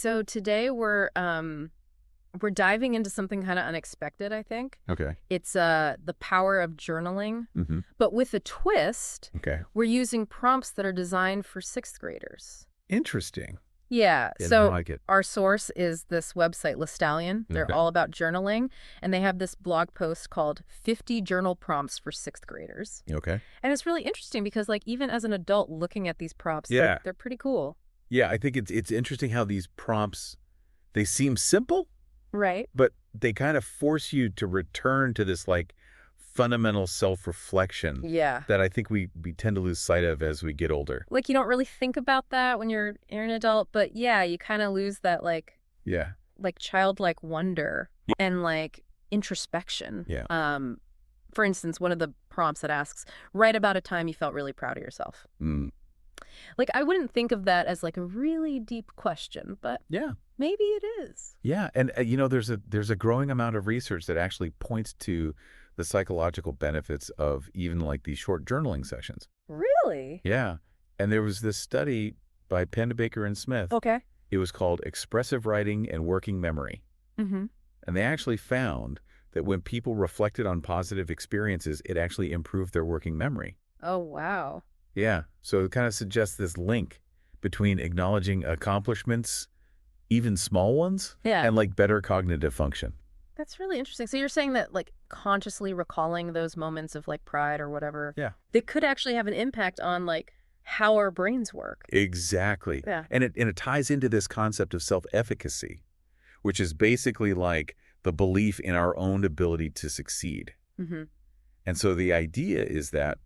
So today we're diving into something kind of unexpected, I think. Okay. It's the power of journaling, Mm-hmm. but with a twist. Okay. We're using prompts that are designed for sixth graders. Interesting. Yeah, I so like it. our source is this website, LeStallion. They're Okay. all about journaling, and they have this blog post called 50 Journal Prompts for Sixth Graders. Okay. And it's really interesting because, like, even as an adult looking at these prompts, Yeah. they're pretty cool. Yeah, I think it's interesting how these prompts, they seem simple, Right? but they kind of force you to return to this like fundamental self-reflection Yeah. that I think we tend to lose sight of as we get older. Like, you don't really think about that when you're an adult, but yeah, you kind of lose that, Yeah. like childlike wonder and, like, introspection. Yeah. For instance, one of the prompts that asks, write about a time you felt really proud of yourself. Mm. Like, I wouldn't think of that as, like, a really deep question, but Yeah. maybe it is. Yeah, and there's a growing amount of research that actually points to the psychological benefits of even like these short journaling sessions. Really? Yeah, and there was this study by Pennebaker and Smith. Okay. It was called Expressive Writing and Working Memory. Mm-hmm. And they actually found that when people reflected on positive experiences, it actually improved their working memory. Oh, wow. Yeah, so it kind of suggests this link between acknowledging accomplishments, even small ones, Yeah. and like better cognitive function. That's really interesting. So you're saying that, like, consciously recalling those moments of, like, pride or whatever, Yeah. they could actually have an impact on, like, how our brains work. Exactly. Yeah. And it ties into this concept of self-efficacy, which is basically like the belief in our own ability to succeed. Mm-hmm. And so the idea is that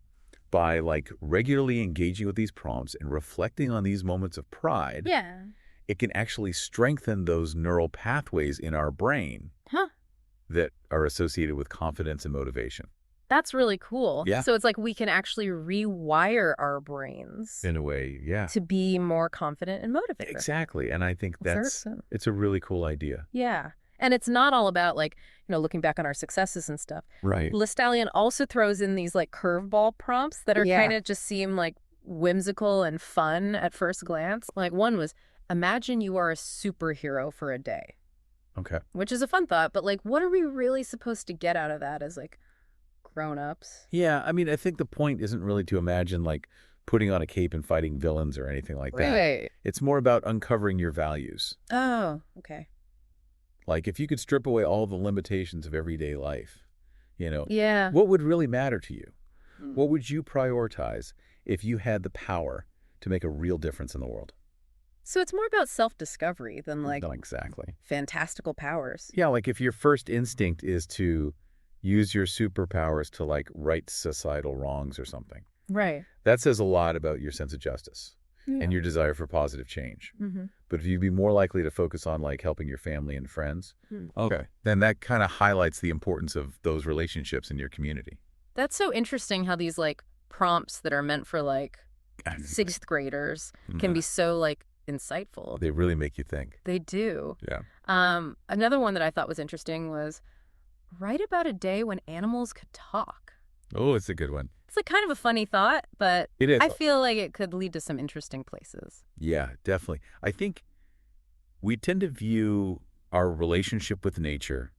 by like regularly engaging with these prompts and reflecting on these moments of pride, Yeah. it can actually strengthen those neural pathways in our brain Huh. that are associated with confidence and motivation. That's really cool. Yeah. So it's like we can actually rewire our brains In a way, yeah. to be more confident and motivated. Exactly. And I think Certain. it's a really cool idea. Yeah. And it's not all about, like, looking back on our successes and stuff. Right. LeStallion also throws in these, like, curveball prompts that are kind of just seem, like, whimsical and fun at first glance. Like, one was, imagine you are a superhero for a day. Okay. Which is a fun thought, but, like, what are we really supposed to get out of that as, like, grown-ups? Yeah, I mean, I think the point isn't really to imagine like putting on a cape and fighting villains or anything like that. Right. It's more about uncovering your values. Oh, okay. Like if you could strip away all the limitations of everyday life, Yeah. what would really matter to you? Hmm. What would you prioritize if you had the power to make a real difference in the world? So it's more about self-discovery than, like, Not exactly. fantastical powers. Yeah, like if your first instinct is to use your superpowers to like right societal wrongs or something, Right. that says a lot about your sense of justice Yeah. and your desire for positive change. Mm-hmm. But if you'd be more likely to focus on like helping your family and friends, Okay. then that kind of highlights the importance of those relationships in your community. That's so interesting how these, like, prompts that are meant for, like, sixth graders can be so, like, insightful. They really make you think. They do. Yeah. Another one that I thought was interesting was write about a day when animals could talk. Oh, it's a good one. It's, like, kind of a funny thought, but It is. I feel like it could lead to some interesting places. Yeah, definitely. I think we tend to view our relationship with nature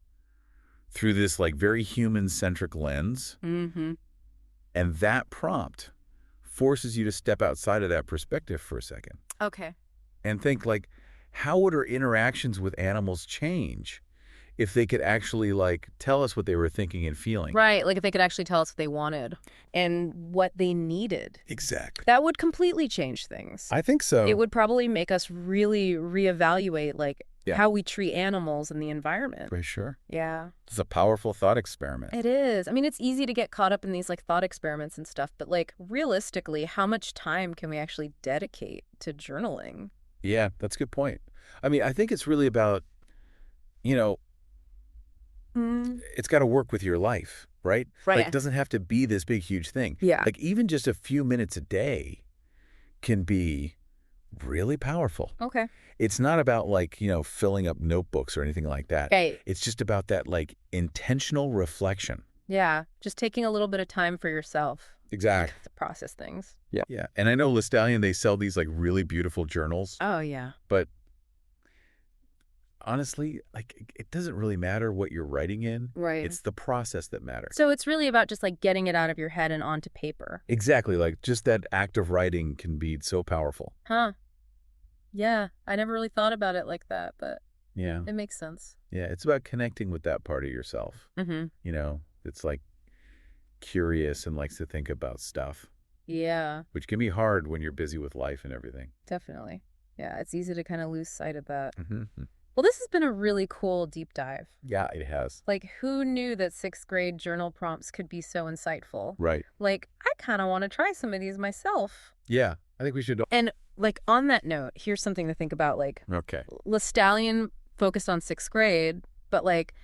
through this like very human-centric lens. Mm-hmm. And that prompt forces you to step outside of that perspective for a second Okay. and think like, how would our interactions with animals change if they could actually like tell us what they were thinking and feeling? Right, like if they could actually tell us what they wanted and what they needed. Exactly. That would completely change things. I think so. It would probably make us really reevaluate, like, Yeah. how we treat animals and the environment. For sure. Yeah, It's a powerful thought experiment. it is. I mean, it's easy to get caught up in these, like, thought experiments and stuff, but, like, realistically, how much time can we actually dedicate to journaling? Yeah, that's a good point. I mean, I think it's really about, it's got to work with your life, right? Right. Like, it doesn't have to be this big, huge thing. Yeah. Like, even just a few minutes a day can be really powerful. Okay. It's not about, like, filling up notebooks or anything like that. Right. It's just about that, like, intentional reflection. Yeah, just taking a little bit of time for yourself Exactly. to process things. Yeah. And I know LeStallion, they sell these, like, really beautiful journals, Oh, yeah. but honestly, like, it doesn't really matter what you're writing in. Right. It's the process that matters. So it's really about just like getting it out of your head and onto paper. Exactly. Like, just that act of writing can be so powerful. Huh. Yeah. I never really thought about it like that, but Yeah. it makes sense. Yeah. It's about connecting with that part of yourself. Mm-hmm. It's like curious and likes to think about stuff, Yeah, which can be hard when you're busy with life and everything. definitely. Yeah, it's easy to kind of lose sight of that. Hmm. Well, this has been a really cool deep dive. Yeah, it has. Like, who knew that sixth grade journal prompts could be so insightful? Right. Like, I kind of want to try some of these myself. Yeah, I think we should. And, like, on that note, here's something to think about. Like, Okay. LeStallion focused on sixth grade, but, like,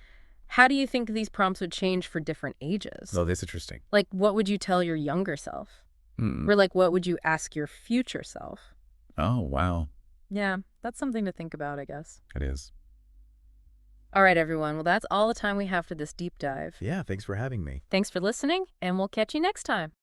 how do you think these prompts would change for different ages? Oh, that's interesting. Like, what would you tell your younger self? Mm. Or, like, what would you ask your future self? Oh, wow. Yeah, that's something to think about, I guess. It is. All right, everyone. Well, that's all the time we have for this deep dive. Yeah, thanks for having me. Thanks for listening, and we'll catch you next time.